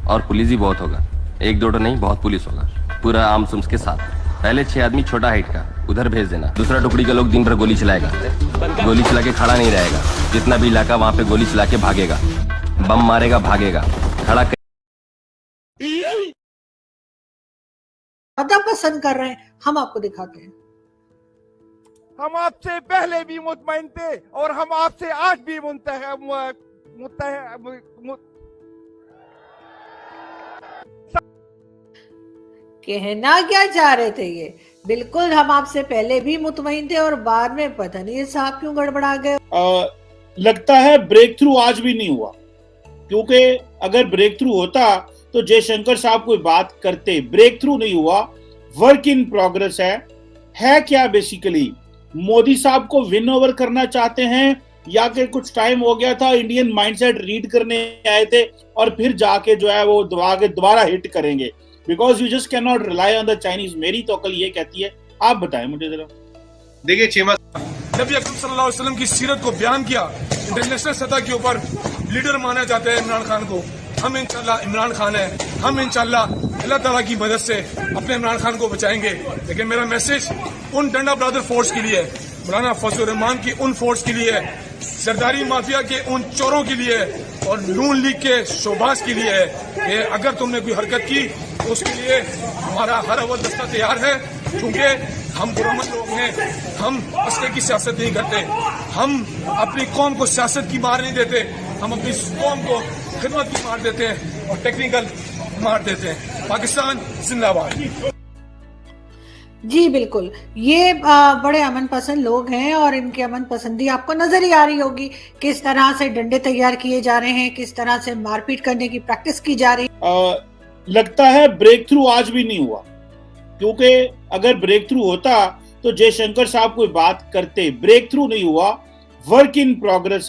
और पुलिस भी बहुत होगा। एक दो तो नहीं, बहुत पुलिस होगा, पूरा आर्म सुम्स के साथ। पहले 6 आदमी छोटा हाइट का उधर भेज देना। दूसरा टुकड़ी का लोग दिन भर गोली चलाएगा, गोली चला के खड़ा नहीं रहेगा। जितना भी इलाका वहां पे गोली चला के भागेगा, बम मारेगा, भागेगा, खड़ा ज्यादा पसंद कर रहे हैं। हम आपको दिखाते हैं। हम आपसे पहले भी मुतमईन थे और हम आपसे आज भी कहना क्या चाह रहे थे ये? बिल्कुल, हम आपसे पहले भी मुतमईन थे और बाद में पता नहीं ये साहब क्यों गड़बड़ा गए। लगता है ब्रेक थ्रू आज भी नहीं हुआ, क्योंकि अगर ब्रेक थ्रू होता तो जयशंकर साहब कोई बात करते। ब्रेक थ्रू नहीं हुआ, वर्क इन प्रोग्रेस है क्या बेसिकली? मोदी साहब को विन ओवर करना चाहते हैं या कि कुछ टाइम हो गया था, इंडियन माइंडसेट रीड करने आए थे और फिर जाके जो है वो दोबारा हिट करेंगे? Because you just can not rely on the Chinese. मेरी तो अकल ये कहती है, आप बताएं मुझे जरा। देखिए चीमा, नबी अकरम सल्लल्लाहु अलैहि वसल्लम की सीरत को बयान किया, इंटरनेशनल सतह के ऊपर लीडर माना जाता है इमरान खान को। हम इंशाल्लाह इमरान खान है, हम इंशाल्लाह अल्लाह ताला की मदद से अपने इमरान खान को बचाएंगे। लेकिन मेरा मैसेज उन डंडा ब्रदर फोर्स के लिए है, मौलाना फजलुर रहमान की उन फोर्स के लिए है, सरदारी माफिया के उन चोरों के लिए है और नून लीग के शोबाज के लिए है कि अगर तुमने कोई हरकत की तो उसके लिए हमारा हर अव्वल दस्ता तैयार है। क्योंकि हम पुरअमन लोग हैं, हम असले की सियासत नहीं करते, हम अपनी कौम को सियासत की मार नहीं देते, हम अपनी कौम को खिदमत की मार देते हैं और टेक्निकल मार देते हैं। पाकिस्तान जिंदाबाद। जी बिल्कुल, ये बड़े अमन पसंद लोग हैं और इनकी अमन पसंदी आपको नजर ही आ रही होगी। किस तरह से डंडे तैयार किए जा रहे हैं, किस तरह से मारपीट करने की प्रैक्टिस की जा रही है। लगता है ब्रेक थ्रू आज भी नहीं हुआ, क्योंकि अगर ब्रेक थ्रू होता तो जयशंकर साहब कोई बात करते। ब्रेक थ्रू नहीं हुआ, वर्क इन प्रोग्रेस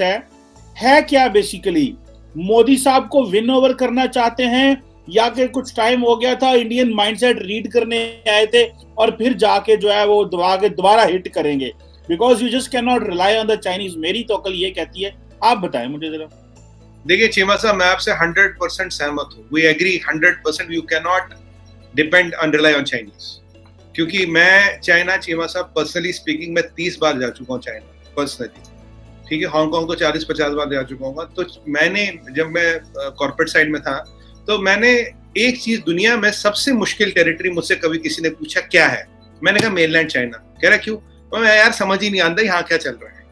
है क्या बेसिकली? मोदी साहब को विन ओवर करना चाहते हैं या कि कुछ टाइम हो गया था, इंडियन माइंडसेट रीड करने आए थे और फिर जाके जो है वो दोबारा हिट करेंगे? Because you just can not rely on the Chinese. मेरी तो अकल ये कहती है, आप बताएं मुझे जरा। देखिए चीमा साहब, मैं आपसे 100% सहमत हूँ। We agree 100%। You can not depend on rely on Chinese, क्योंकि मैं चाइना, चीमा साहब, पर्सनली स्पीकिंग, मैं 30 बार जा चुका हूँ चाइना पर्सनली, ठीक है। हांगकांग तो 40-50 बार जा चुका हूँ। तो मैंने, जब मैं कॉर्पोरेट साइड में था, तो मैंने एक चीज, दुनिया में सबसे मुश्किल टेरिटरी मुझसे कभी किसी ने पूछा क्या है, मैंने कहा मेनलैंड चाइना। कह रहा क्यों? तो मैं यार समझ ही नहीं आता यहाँ क्या चल रहा है।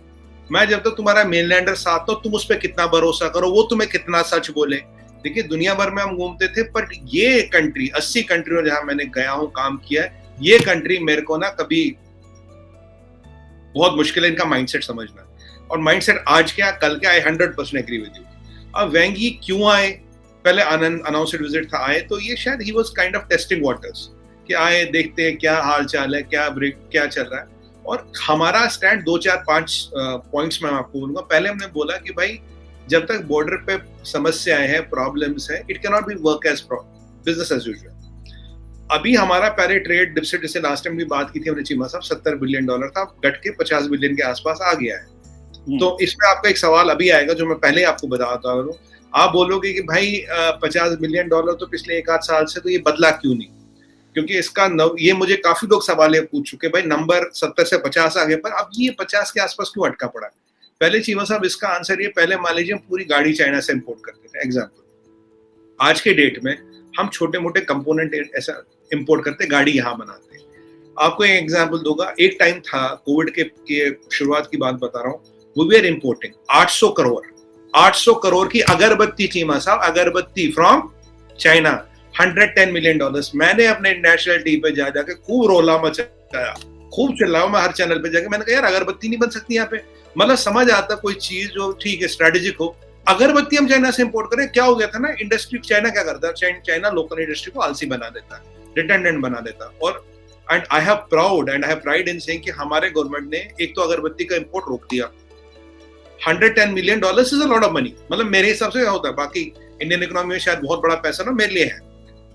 मैं जब तक तुम्हारा मेनलैंडर साथ हो, तुम उस पर कितना भरोसा करो, वो तुम्हें कितना सच बोले। देखिए दुनिया भर में हम घूमते थे, पर ये कंट्री 80 कंट्री में जहां मैंने गया हूँ, काम किया है, ये कंट्री मेरे को ना कभी बहुत मुश्किल है इनका माइंडसेट समझना। और माइंडसेट आज क्या कल क्या, आई 100% एग्री विद यू। अब वेंगी क्यों आए? पहले अनाउंस्ड विजिट था, आए तो ये शायद he was kind of testing waters, कि आए देखते हैं क्या हाल चाल है, क्या चल रहा है। और हमारा स्टैंड 2 4 5 पॉइंट्स में आपको बोलूंगा। पहले हमने बोला कि भाई जब तक बॉर्डर पे समस्याएं हैं, प्रॉब्लम्स हैं, it can not be work as business as usual. अभी हमारा पहले ट्रेड डिफिसिट, जैसे लास्ट टाइम भी बात की थी हमने चीमा साहब, $70 बिलियन था, घट के 50 बिलियन के आसपास आ गया है। तो इसमें आपका एक सवाल अभी आएगा जो मैं पहले आपको बताता हूँ। आप बोलोगे कि भाई $50 बिलियन तो पिछले 1 आध साल से, तो ये बदला क्यों नहीं? क्योंकि इसका ये मुझे काफी लोग सवाल पूछ चुके, भाई नंबर 70 से 50 आ गए, पर अब ये 50 के आसपास क्यों अटका पड़ा? पहले चीमा साहब इसका आंसर ये, पहले मान लीजिए हम पूरी गाड़ी चाइना से इंपोर्ट करते थे। एग्जाम्पल, आज के डेट में हम छोटे मोटे कंपोनेंट ऐसा इंपोर्ट करते, गाड़ी यहाँ बनाते। आपको एक एग्जाम्पल दूंगा। एक टाइम था, कोविड के शुरुआत की बात बता रहा हूँ, वी आर इंपोर्टिंग 800 करोड़ की अगरबत्ती, चीमा साहब, अगरबत्ती फ्रॉम चाइना, $110 मिलियन। मैंने अपने नेशनल टीवी पे जाके खूब रोला मचाया, खूब चिल्लाया मैं हर चैनल पे जाके। मैंने कहा यार अगरबत्ती नहीं बन सकती यहाँ पे। मतलब समझ आता कोई चीज जो ठीक है, स्ट्रेटेजिक हो। अगरबत्ती हम चाइना से इंपोर्ट करें, क्या हो गया था ना, इंडस्ट्री चाइना क्या करता है, चाइना लोकल इंडस्ट्री को आलसी बना देता है, रिटेंडेंट बना देता है। और and I have pride in saying कि हमारे गवर्नमेंट ने एक तो अगरबत्ती का इंपोर्ट रोक दिया। $110 million is a lot of money, मतलब मेरे हिसाब से क्या होता है, बाकी इंडियन इकोनॉमी में शायद बहुत बड़ा पैसा ना, मेरे लिए है।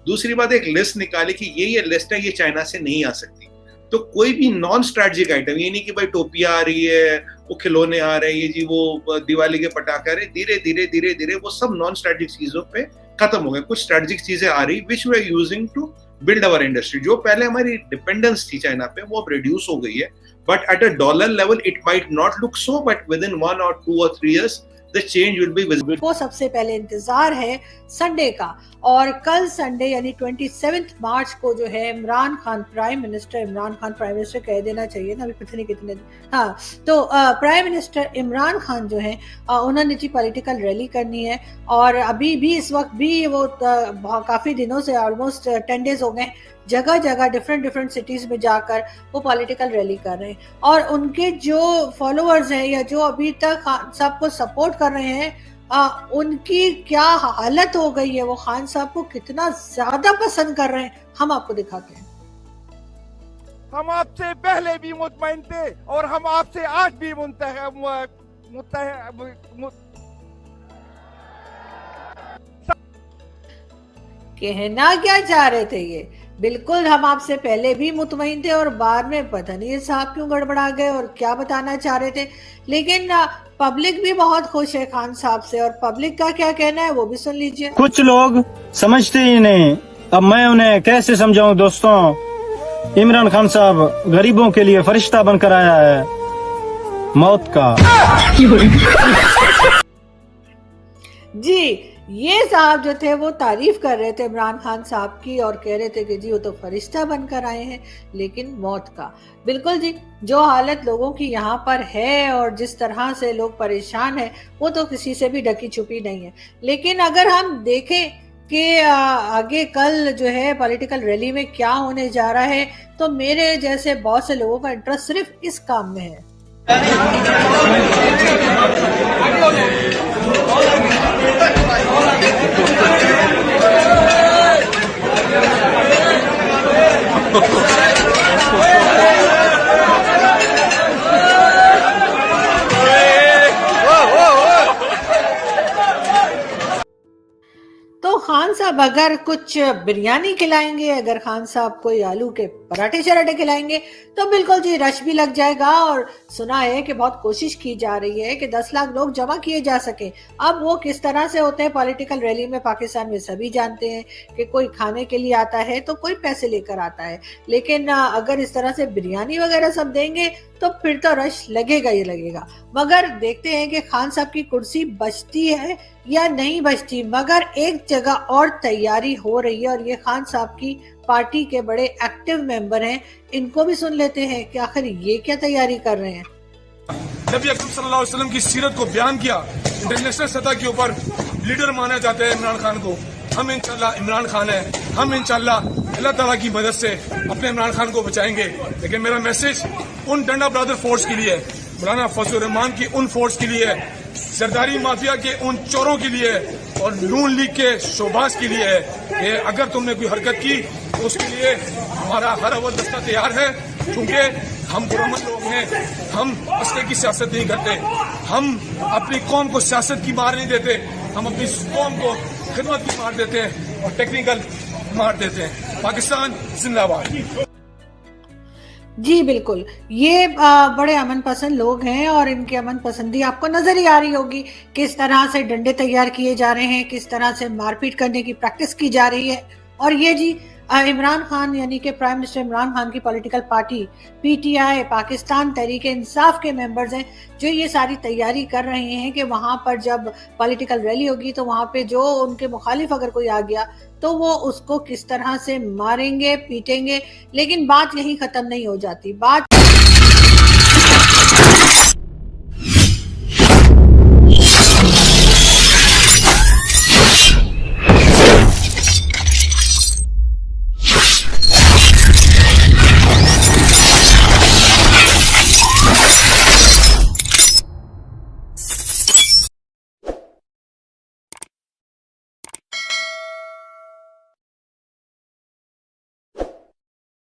दूसरी बात, एक लिस्ट निकाली कि ये लिस्ट है, ये चाइना से नहीं आ सकती। तो कोई भी नॉन स्ट्रेटेजिक आइटम, ये नहीं कि भाई टोपियां आ रही है, वो खिलौने आ रहे हैं, ये जी वो दिवाली के पटाखे आ रहे, धीरे धीरे वो सब नॉन स्ट्रेटेजिक चीजों पे खत्म हो गए, कुछ स्ट्रेटेजिक चीजें आ रही which we are using to build our industry. जो पहले हमारी डिपेंडेंस थी चाइना पे वो अब रिड्यूस हो गई है, but at a dollar level it might not look so, but with in 1 or 2 or 3 years the change will be visible। वो सबसे पहले इंतजार है संडे का, और कल संडे यानी 27 मार्च को जो है इमरान खान प्राइम मिनिस्टर कह देना चाहिए ना, अभी पता नहीं कितने, हाँ, तो प्राइम मिनिस्टर इमरान खान जो है उन्होंने जी पॉलिटिकल रैली करनी है, और अभी भी इस वक्त भी वो काफी दिनों से ऑलमोस्ट 10 डेज हो गए जगह जगह डिफरेंट सिटीज में जाकर वो पॉलिटिकल रैली कर रहे हैं, और उनके जो फॉलोअर्स हैं या जो अभी तक खान साहब को सपोर्ट कर रहे हैं उनकी क्या हालत हो गई है, वो खान साहब को कितना ज्यादा पसंद कर रहे हैं, हम आपको दिखाते हैं। हम आपसे पहले भी मुतमईन थे और हम आपसे आज भी कहना क्या चाह रहे थे ये, बिल्कुल हम आपसे पहले भी मुतमईन थे और बाद में पता नहीं ये साहब क्यों गड़बड़ा गए और क्या बताना चाह रहे थे, लेकिन पब्लिक भी बहुत खुश है खान साहब से, और पब्लिक का क्या कहना है वो भी सुन लीजिए। कुछ लोग समझते ही नहीं, अब मैं उन्हें कैसे समझाऊं दोस्तों। इमरान खान साहब गरीबों के लिए फरिश्ता बनकर आया है मौत का। जी, ये साहब जो थे वो तारीफ कर रहे थे इमरान खान साहब की और कह रहे थे कि जी वो तो फरिश्ता बनकर आए हैं लेकिन मौत का। बिल्कुल जी, जो हालत लोगों की यहाँ पर है और जिस तरह से लोग परेशान हैं वो तो किसी से भी ढकी छुपी नहीं है। लेकिन अगर हम देखें कि आगे कल जो है पॉलिटिकल रैली में क्या होने जा रहा है, तो मेरे जैसे बहुत से लोगों का इंटरेस्ट सिर्फ इस काम में है। तो खान साहब अगर कुछ बिरयानी खिलाएंगे, अगर खान साहब कोई आलू के पराठे शराठे खिलाएंगे तो बिल्कुल जी रश भी लग जाएगा। और सुना है कि बहुत कोशिश की जा रही है कि 10 लाख लोग जमा किए जा सके। अब वो किस तरह से होते हैं पॉलिटिकल रैली में पाकिस्तान में सभी जानते हैं कि कोई खाने के लिए आता है तो कोई पैसे लेकर आता है, लेकिन अगर इस तरह से बिरयानी वगैरह सब देंगे तो फिर तो रश लगेगा ही लगेगा। मगर देखते हैं कि खान साहब की कुर्सी बचती है या नहीं बचती। मगर एक जगह और तैयारी हो रही है और ये खान साहब की पार्टी के बड़े एक्टिव मेंबर हैं, इनको भी सुन लेते हैं कि आखिर ये क्या तैयारी कर रहे हैं। नबी अकरम सल्लल्लाहु अलैहि वसल्लम की सीरत को बयान किया, इंटरनेशनल सतह के ऊपर लीडर माना जाता है इमरान खान को। हम इंशाल्लाह इमरान खान है, हम इंशाल्लाह अल्लाह ताला की मदद से अपने इमरान खान को बचाएंगे। लेकिन मेरा मैसेज उन डंडा ब्रदर फोर्स के लिए है, मौलाना फजलुर रहमान की उन फोर्स के लिए है, सरदारी माफिया के उन चोरों के लिए है और नून लीग के शोबाज के लिए है कि अगर तुमने कोई हरकत की तो उसके लिए हमारा हर अव्वल दस्ता तैयार है। क्योंकि हम पुरअमन लोग हैं, हम असले की सियासत नहीं करते, हम अपनी कौम को सियासत की मार नहीं देते, हम अपनी कौम को खिदमत की मार देते हैं और टेक्निकल मार देते हैं। पाकिस्तान जिंदाबाद। जी बिल्कुल, ये बड़े अमन पसंद लोग हैं और इनकी अमन पसंदी आपको नजर ही आ रही होगी। किस तरह से डंडे तैयार किए जा रहे हैं, किस तरह से मारपीट करने की प्रैक्टिस की जा रही है। और ये जी इमरान खान यानी कि प्राइम मिनिस्टर इमरान खान की political party PTI Pakistan Tehreek Insaf के मेंबर्स हैं जो ये सारी तैयारी कर रहे हैं कि वहां पर जब पॉलिटिकल रैली होगी तो वहां पे जो उनके मुखालिफ अगर कोई आ गया तो वो उसको किस तरह से मारेंगे, पीटेंगे। लेकिन बात यही खत्म नहीं हो जाती, बात